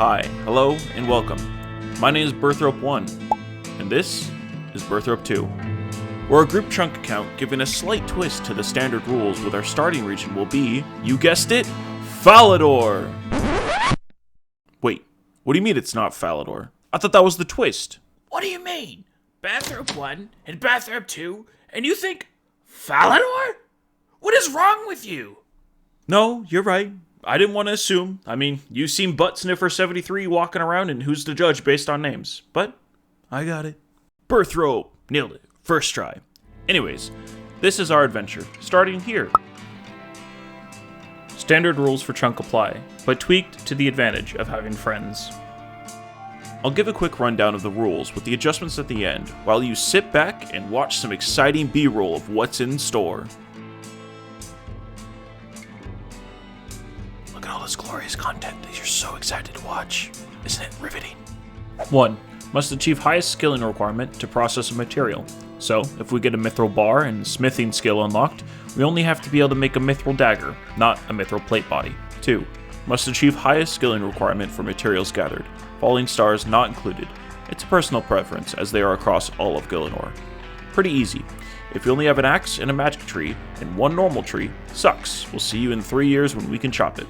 Hi, hello, and welcome. My name is Burthorpe 1, and this is Burthorpe 2. We're a group chunk account giving a slight twist to the standard rules with our starting region will be, you guessed it, Falador! Wait, what do you mean it's not Falador? I thought that was the twist. What do you mean? Burthorpe 1 and Burthorpe 2, and you think Falador? What is wrong with you? No, you're right. I didn't want to assume. I mean, you seem Butt Sniffer 73 walking around, and who's the judge based on names? But I got it. Burthorpe. Nailed it. First try. Anyways, this is our adventure, starting here. Standard rules for Chunk apply, but tweaked to the advantage of having friends. I'll give a quick rundown of the rules with the adjustments at the end, while you sit back and watch some exciting B-roll of what's in store. Look at all this glorious content that you're so excited to watch. Isn't it riveting? 1. Must achieve highest skilling requirement to process a material. So, if we get a mithril bar and smithing skill unlocked, we only have to be able to make a mithril dagger, not a mithril plate body. 2. Must achieve highest skilling requirement for materials gathered. Falling stars not included. It's a personal preference, as they are across all of Gielinor. Pretty easy. If you only have an axe and a magic tree, and one normal tree, sucks. We'll see you in 3 years when we can chop it.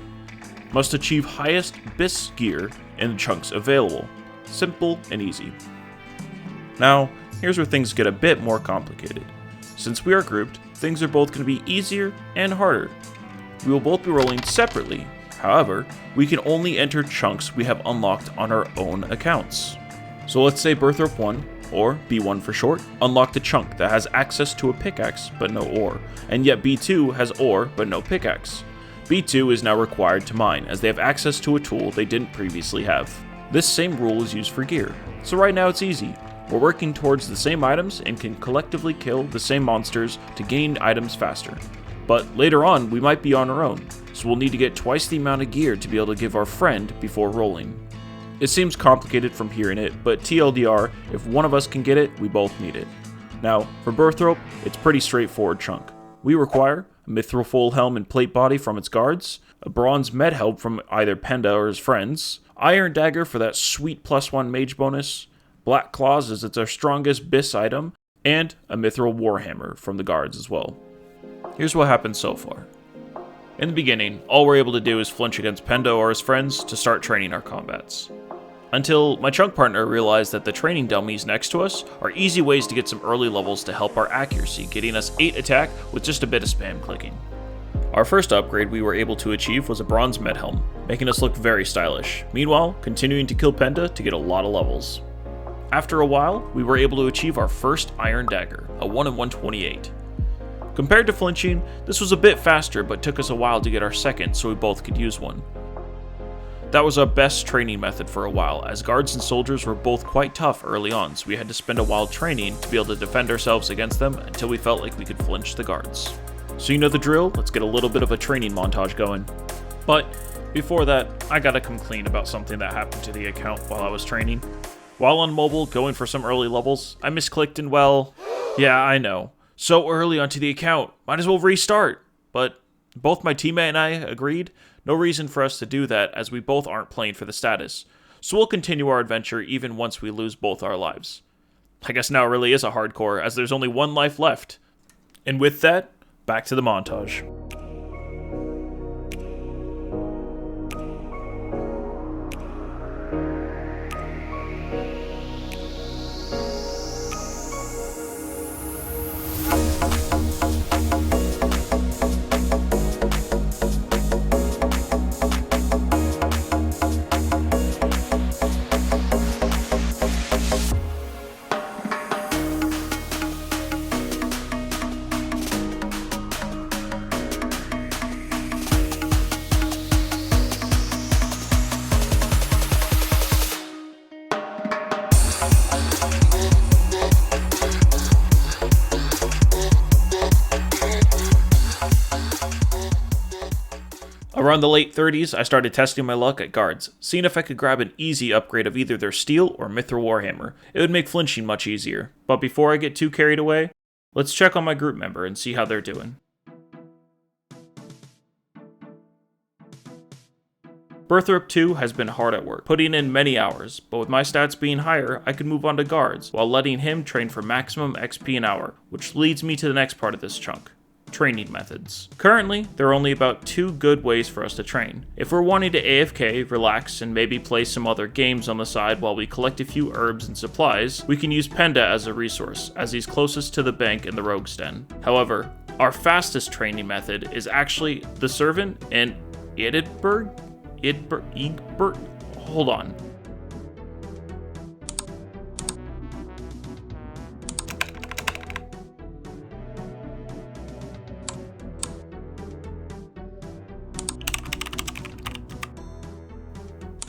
Must achieve highest BIS gear in the chunks available. Simple and easy. Now, here's where things get a bit more complicated. Since we are grouped, things are both going to be easier and harder. We will both be rolling separately. However, we can only enter chunks we have unlocked on our own accounts. So let's say Burthorpe 1, or B1 for short, unlocked a chunk that has access to a pickaxe but no ore, and yet B2 has ore but no pickaxe. B2 is now required to mine, as they have access to a tool they didn't previously have. This same rule is used for gear, so right now it's easy. We're working towards the same items and can collectively kill the same monsters to gain items faster. But later on, we might be on our own, so we'll need to get twice the amount of gear to be able to give our friend before rolling. It seems complicated from hearing it, but TLDR, if one of us can get it, we both need it. Now, for Burthorpe, it's pretty straightforward chunk. We require a mithril full helm and plate body from its guards, a bronze med helm from either Penda or his friends, iron dagger for that sweet +1 mage bonus, black claws as it's our strongest BIS item, and a mithril warhammer from the guards as well. Here's what happened so far. In the beginning, all we're able to do is flinch against Penda or his friends to start training our combats. Until my chunk partner realized that the training dummies next to us are easy ways to get some early levels to help our accuracy, getting us 8 attack with just a bit of spam clicking. Our first upgrade we were able to achieve was a bronze med helm, making us look very stylish, meanwhile continuing to kill Penda to get a lot of levels. After a while, we were able to achieve our first iron dagger, a 1 in 128. Compared to flinching, this was a bit faster but took us a while to get our second so we both could use one. That was our best training method for a while, as guards and soldiers were both quite tough early on, so we had to spend a while training to be able to defend ourselves against them until we felt like we could flinch the guards. So you know the drill, let's get a little bit of a training montage going. But before that, I gotta come clean about something that happened to the account while I was training. While on mobile, going for some early levels, I misclicked and well, yeah, I know. So early onto the account, might as well restart. But both my teammate and I agreed, no reason for us to do that as we both aren't playing for the status. So we'll continue our adventure even once we lose both our lives. I guess now it really is a hardcore as there's only one life left. And with that, back to the montage. Around the late 30s, I started testing my luck at guards, seeing if I could grab an easy upgrade of either their steel or mithril warhammer. It would make flinching much easier. But before I get too carried away, let's check on my group member and see how they're doing. Burthorpe 2 has been hard at work, putting in many hours, but with my stats being higher, I could move on to guards, while letting him train for maximum XP an hour, which leads me to the next part of this chunk. Training methods. Currently, there are only about 2 good ways for us to train. If we're wanting to AFK, relax, and maybe play some other games on the side while we collect a few herbs and supplies, we can use Penda as a resource, as he's closest to the bank in the Rogue's Den. However, our fastest training method is actually the Servant and Egbert? Hold on.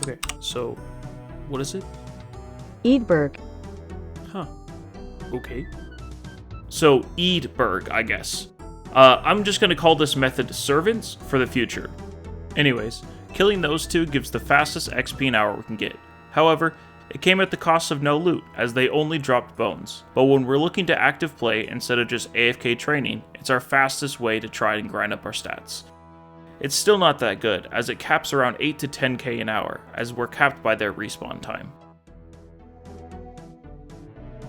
Okay, so what is it? Edberg. Huh. Okay. So, Edberg, I guess. I'm just gonna call this method Servants for the future. Anyways, killing those 2 gives the fastest XP an hour we can get. However, it came at the cost of no loot, as they only dropped bones. But when we're looking to active play instead of just AFK training, it's our fastest way to try and grind up our stats. It's still not that good, as it caps around 8 to 10k an hour, as we're capped by their respawn time.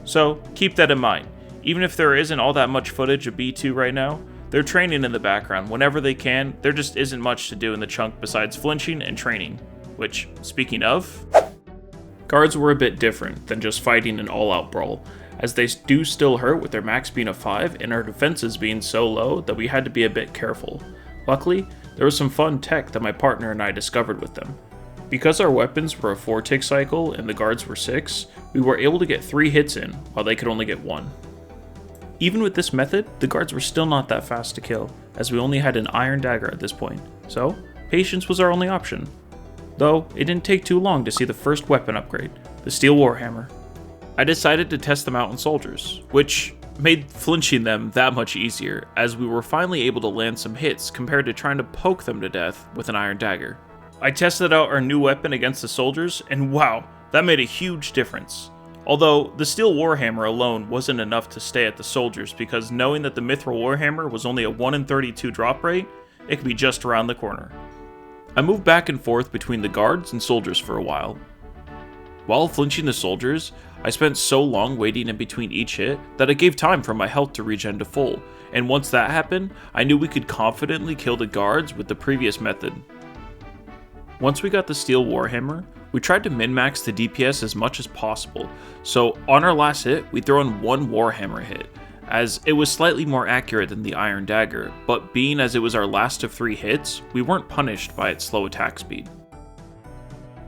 So, keep that in mind. Even if there isn't all that much footage of B2 right now, they're training in the background whenever they can. There just isn't much to do in the chunk besides flinching and training. Which, speaking of, guards were a bit different than just fighting an all-out brawl, as they do still hurt with their max being a 5 and our defenses being so low that we had to be a bit careful. Luckily, there was some fun tech that my partner and I discovered with them. Because our weapons were a 4-tick cycle and the guards were 6, we were able to get 3 hits in, while they could only get 1. Even with this method, the guards were still not that fast to kill, as we only had an iron dagger at this point, so patience was our only option. Though, it didn't take too long to see the first weapon upgrade, the steel warhammer. I decided to test them out on soldiers, which made flinching them that much easier, as we were finally able to land some hits compared to trying to poke them to death with an iron dagger. I tested out our new weapon against the soldiers, and wow, that made a huge difference. Although, the steel warhammer alone wasn't enough to stay at the soldiers, because knowing that the mithril warhammer was only a 1 in 32 drop rate, it could be just around the corner. I moved back and forth between the guards and soldiers for a while. While flinching the soldiers, I spent so long waiting in between each hit that it gave time for my health to regen to full, and once that happened, I knew we could confidently kill the guards with the previous method. Once we got the steel warhammer, we tried to min-max the DPS as much as possible, so on our last hit, we throw in 1 warhammer hit, as it was slightly more accurate than the iron dagger, but being as it was our last of 3 hits, we weren't punished by its slow attack speed.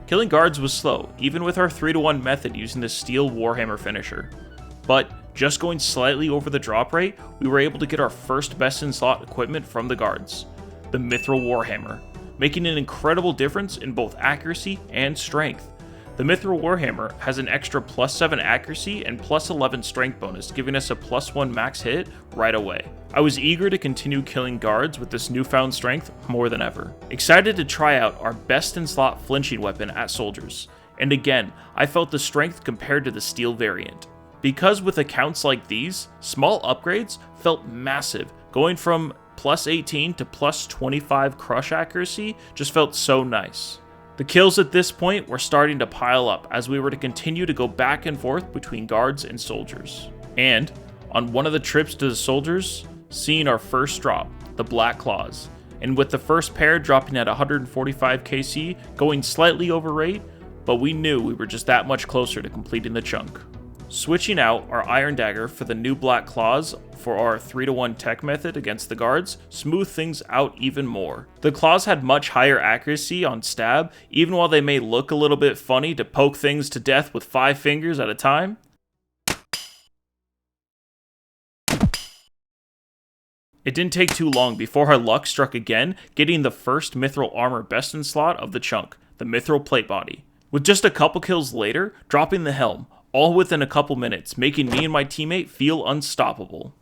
Killing guards was slow, even with our 3-to-1 method using the steel warhammer finisher. But, just going slightly over the drop rate, we were able to get our first best in slot equipment from the guards, the mithril warhammer, making an incredible difference in both accuracy and strength. The mithril warhammer has an extra +7 accuracy and +11 strength bonus, giving us a +1 max hit right away. I was eager to continue killing guards with this newfound strength more than ever. Excited to try out our best in slot flinching weapon at soldiers. And again, I felt the strength compared to the steel variant. Because with accounts like these, small upgrades felt massive. Going from +18 to +25 crush accuracy just felt so nice. The kills at this point were starting to pile up as we were to continue to go back and forth between guards and soldiers. And, on one of the trips to the soldiers, seeing our first drop, the Black Claws, and with the first pair dropping at 145 KC, going slightly over rate, but we knew we were just that much closer to completing the chunk. Switching out our Iron Dagger for the new Black Claws for our 3-to-1 tech method against the guards smoothed things out even more. The claws had much higher accuracy on stab, even while they may look a little bit funny to poke things to death with 5 fingers at a time. It didn't take too long before our luck struck again, getting the first mithril armor best in slot of the chunk, the mithril plate body. With just a couple kills later, dropping the helm, all within a couple minutes, making me and my teammate feel unstoppable.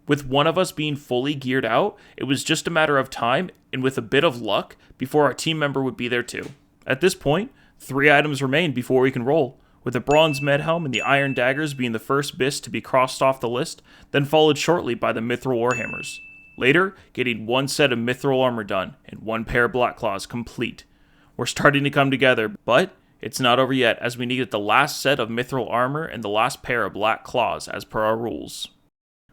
With one of us being fully geared out, it was just a matter of time, and with a bit of luck, before our team member would be there too. At this point, 3 items remain before we can roll, with the bronze med helm and the iron daggers being the first bits to be crossed off the list, then followed shortly by the mithril warhammers. Later, getting 1 set of mithril armor done, and 1 pair of black claws complete. We're starting to come together, but it's not over yet, as we needed the last set of mithril armor and the last pair of black claws as per our rules.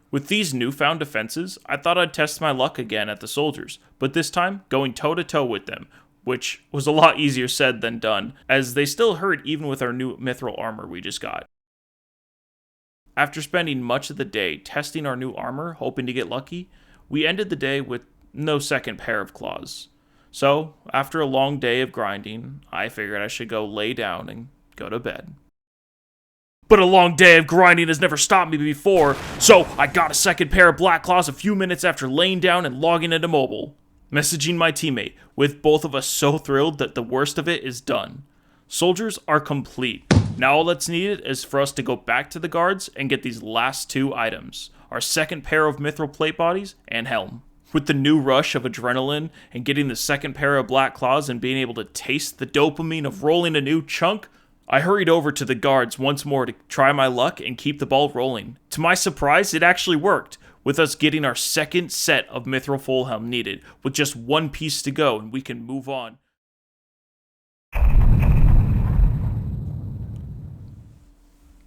With these newfound defenses, I thought I'd test my luck again at the soldiers, but this time going toe-to-toe with them, which was a lot easier said than done, as they still hurt even with our new mithril armor we just got. After spending much of the day testing our new armor, hoping to get lucky, we ended the day with no second pair of claws. So, after a long day of grinding, I figured I should go lay down and go to bed. But a long day of grinding has never stopped me before, so I got a second pair of black claws a few minutes after laying down and logging into mobile, messaging my teammate, with both of us so thrilled that the worst of it is done. Soldiers are complete. Now all that's needed is for us to go back to the guards and get these last two items, our second pair of mithril plate bodies and helm. With the new rush of adrenaline and getting the second pair of black claws and being able to taste the dopamine of rolling a new chunk, I hurried over to the guards once more to try my luck and keep the ball rolling. To my surprise, it actually worked, with us getting our second set of mithril full helm needed, with just one piece to go and we can move on.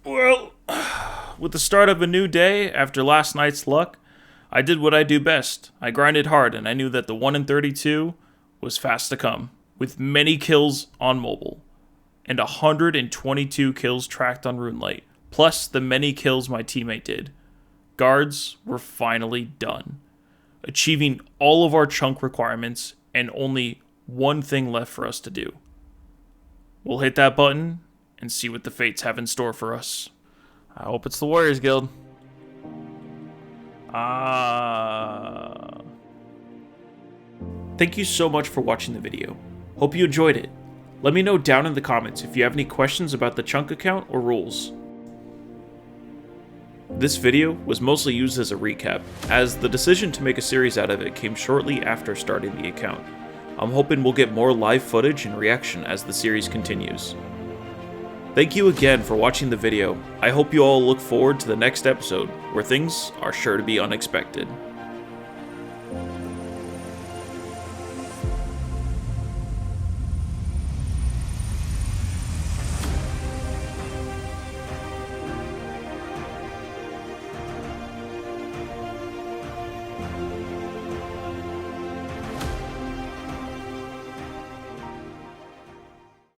Well, with the start of a new day after last night's luck, I did what I do best. I grinded hard, and I knew that the 1 in 32 was fast to come, with many kills on mobile, and 122 kills tracked on RuneLight, plus the many kills my teammate did. Guards were finally done, achieving all of our chunk requirements, and only one thing left for us to do. We'll hit that button and see what the fates have in store for us. I hope it's the Warriors Guild. Thank you so much for watching the video. Hope you enjoyed it. Let me know down in the comments if you have any questions about the Chunk account or rules. This video was mostly used as a recap, as the decision to make a series out of it came shortly after starting the account. I'm hoping we'll get more live footage and reaction as the series continues. Thank you again for watching the video. I hope you all look forward to the next episode, where things are sure to be unexpected.